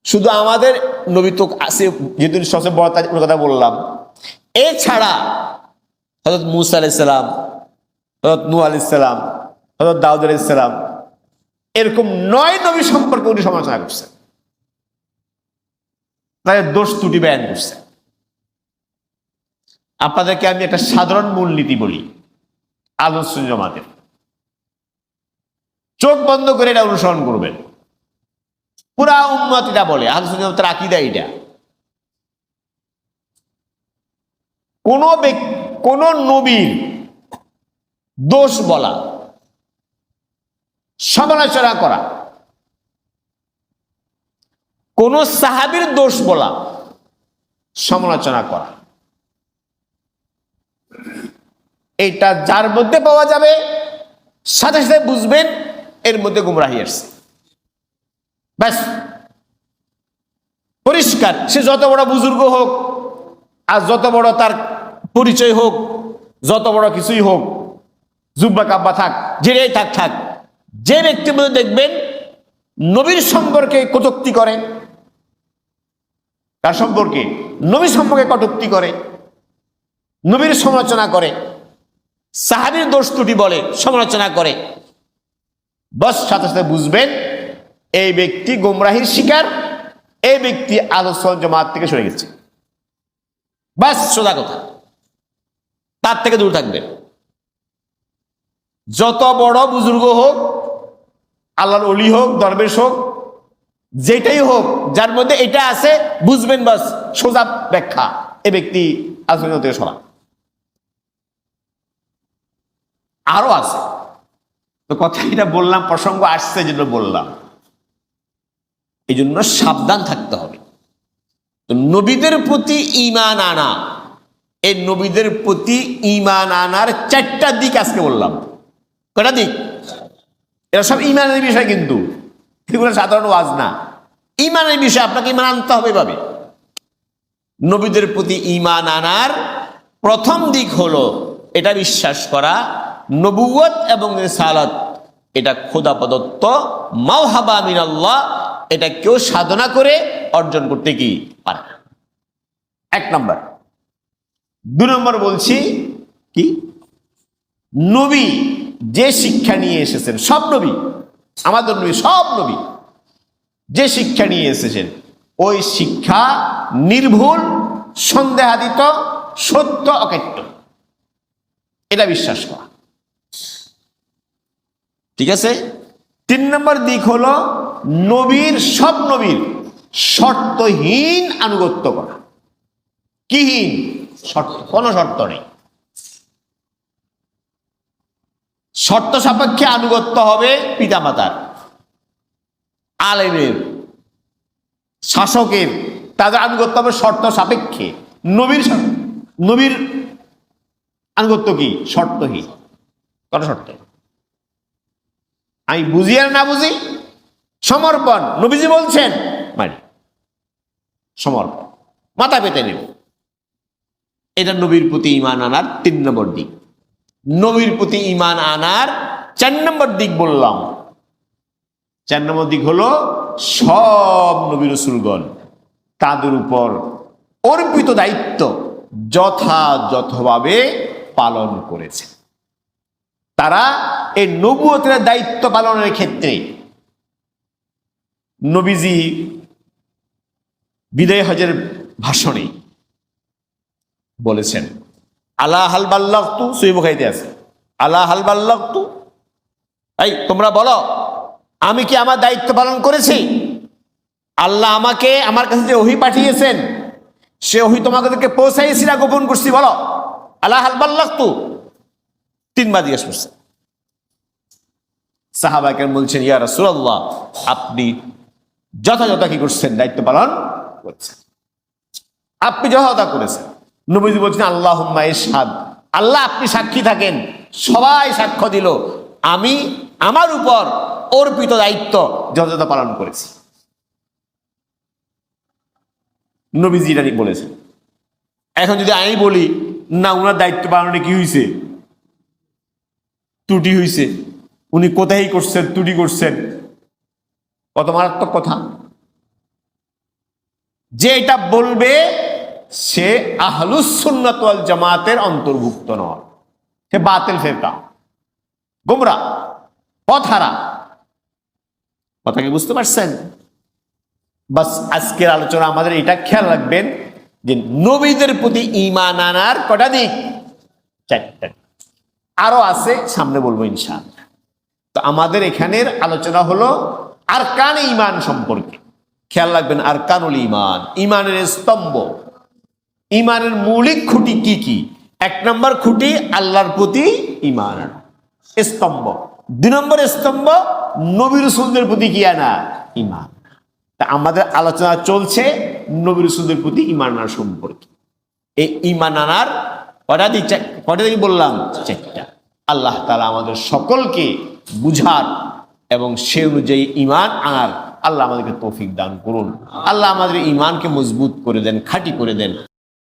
শুধু আমাদের নবী তো আছে, যেহেতু সবচেয়ে বড় তার কথা বললাম, এছাড়া হযরত মূসা আলাইহিস সালাম, হযরত নূহ আলাইহিস সালাম, হযরত দাউদ আলাইহিস সালাম, এরকম 9 নবী সম্পর্কে উনি সমালোচনা করছেন, তাদের দোষ ত্রুটি বয়ান করছেন। আপনাদেরকে আমি একটা সাধারণ মূলনীতি বলি আহলুস সুন্নাত জামাতের। চোখ বন্ধ করে এটা অনুসরণ করবেন। পুরা উম্মত এটা বলে, আহলে সুন্নাতের আকীদা এটা। কোন নবীর দোষ বলা, সমালোচনা করা, কোন সাহাবীর দোষ বলা, সমালোচনা করা, এটা যার মধ্যে পাওয়া যাবে সাথে সাথে বুঝবেন এর মধ্যে গুমরাহি আসছে। ব্যাস, পরিষ্কার। সে যত বড় বুজুর্গ হোক আর যত বড় তার পরিচয় হোক, যত বড় কিছুই হোক, জুব্বা কাব্বা থাক, যেটাই থাক, যে ব্যক্তির মধ্যে দেখবেন নবীর সম্পর্কে কটূক্তি করে, তার সম্পর্কে নবী সম্পর্কে কটূক্তি করে, নবীর সমালোচনা করে, সাহাবীর দোষ ত্রুটি বলে, সমালোচনা করে, বস সাথে সাথে বুঝবেন এই ব্যক্তি গোমরাহির শিকার, এই ব্যক্তি আহলে সুন্নাত জামাত থেকে সরে গেছে। বাস, সোজা কথা। তার থেকে দূর থাকবেন। যত বড় বুজুর্গ হোক, আল্লাহর ওলি হোক, দরবেশ হোক, যেটাই হোক, যার মধ্যে এটা আছে বুঝবেন, বাস সোজা ব্যাখ্যা, এই ব্যক্তি আহলে সুন্নাত থেকে সরা। আরো আছে, তো কথা এটা বললাম, প্রসঙ্গ আসছে যেন বললাম, এই জন্য সাবধান থাকতে হবে। তো নবীদের প্রতি ঈমান আনা, এই নবীদের প্রতি ঈমান আনার 4টা দিক আজকে বললাম। কয়টা দিক? এরা সব ঈমানের বিষয়, কিন্তু এগুলো সাধারণ ওয়াজ না। ঈমানের বিষয়, আপনাকে ঈমান আনতে হবে এভাবে। নবীদের প্রতি ঈমান আনার প্রথম দিক হলো এটা বিশ্বাস করা নবুয়ত এবং রিসালাত এটা খোদা প্রদত্ত মাওহাবা মিনাল্লাহ, এটা কেউ সাধনা করে অর্জন করতে কি পারে না। 1 নম্বর। 2 নম্বর বলছি কি, নবী যে শিক্ষা নিয়ে এসেছেন, সব নবী, আমাদের নবী, সব নবী যে শিক্ষা নিয়ে এসেছেন, ওই শিক্ষা নির্ভুল, সন্দেহাতীত, সত্য, অকেট্য, এটা বিশ্বাস করা। ঠিক আছে। 3 নম্বর দিক হলো নবীর, সব নবীর শর্তহীন আনুগত্য করা। কিহীন? শর্ত, কোনো শর্ত নেই। শর্ত সাপেক্ষে আনুগত্য হবে পিতামাতার, আলেমের, শাসকের, তাদের আনুগত্য হবে শর্ত সাপেক্ষে। নবীর আনুগত্য কি? শর্তহীন, কোনো শর্ত। আমি বুঝি আর না বুঝি, সমর্পণ। নবীজি বলছেন মানে সমর্পণ, মাথা পেতে নেব। এটা নবীর প্রতি ঈমান আনার 3 নম্বর দিক। নবীর প্রতি ঈমান আনার 4 নম্বর দিক বললাম। 4 নম্বর দিক হলো সব নবী রাসূলগণ তাদের উপর অর্পিত দায়িত্ব যথাযথভাবে পালন করেছে। তারা এই নবুয়তের দায়িত্ব পালনের ক্ষেত্রে নবীজি বিদায় হজের ভাষণে বলেছেন, আলা হাল বাল্লাগতু, সহিহ বুখারীতে আছে, আলা হাল বাল্লাগতু, এই তোমরা বলো আমি কি আমার দায়িত্ব পালন করেছি? আল্লাহ আমাকে, আমার কাছে যে ওহী পাঠিয়েছেন সে ওহী তোমাদেরকে পৌঁছাইছি না গোপন করছি? বলো, আলা হাল বাল্লাগতু। 3 বার জিজ্ঞেস করছে। সাহাবায়ে কেরাম বলছেন, ইয়া রাসূলুল্লাহ, আপনি যথাযথ কি করছেন? দায়িত্ব পালন করছেন, আপনি যথাযথ করেছেন। নবীজি বলছেন, আল্লাহুম্মা ইশহাদ, আল্লাহ আপনি সাক্ষী থাকেন। সবাই সাক্ষ্য দিল আমি আমার উপর অর্পিত দায়িত্ব যথাযথ পালন করেছি। নবীজি এটা বলেছেন। এখন যদি আমি বলি না, উনার দায়িত্ব পালনে কি হয়েছে? ত্রুটি হয়েছে, উনি কোথায় করছেন, ত্রুটি করছেন, কত মারাত্মক কথা। যে এটা বলবে সে আহলুস সুন্নাত ওয়াল জামাতের অন্তর্ভুক্ত নয়, সে বাতিল ফেরকা, গোমরা, পথহারা। কথা কি বুঝতে পারছেন? বাস আজকের আলোচনা আমাদের এটা খেয়াল রাখবেন যে নবীদের প্রতি ঈমান আনার কটা দিক? 4টা। আরো আছে, সামনে বলবো ইনশাআল্লাহ। তো আমাদের এখানের আলোচনা হলো আরকান ঈমান সম্পর্কে। খেয়াল রাখবেন, আরকানুল ঈমান, ঈমানের স্তম্ভ, ঈমানের মৌলিক খুঁটি কি কি? 1 নম্বর খুঁটি আল্লাহর প্রতি ঈমান, স্তম্ভ। 2 নম্বর স্তম্ভ নবী রাসূলদের প্রতি কি আনা? ঈমান। তা আমাদের আলোচনা চলছে নবী রাসূলদের প্রতি ঈমান আনার সম্পর্কে। এই ঈমান আনার কটা দিক বললাম? 4টা। আল্লাহ তাআলা আমাদের সকলকে বুঝার এবং সে অনুযায়ী ঈমান আনার আল্লাহ আমাদেরকে তৌফিক দান করুন। আল্লাহ আমাদের ঈমানকে মজবুত করে দেন, খাঁটি করে দেন।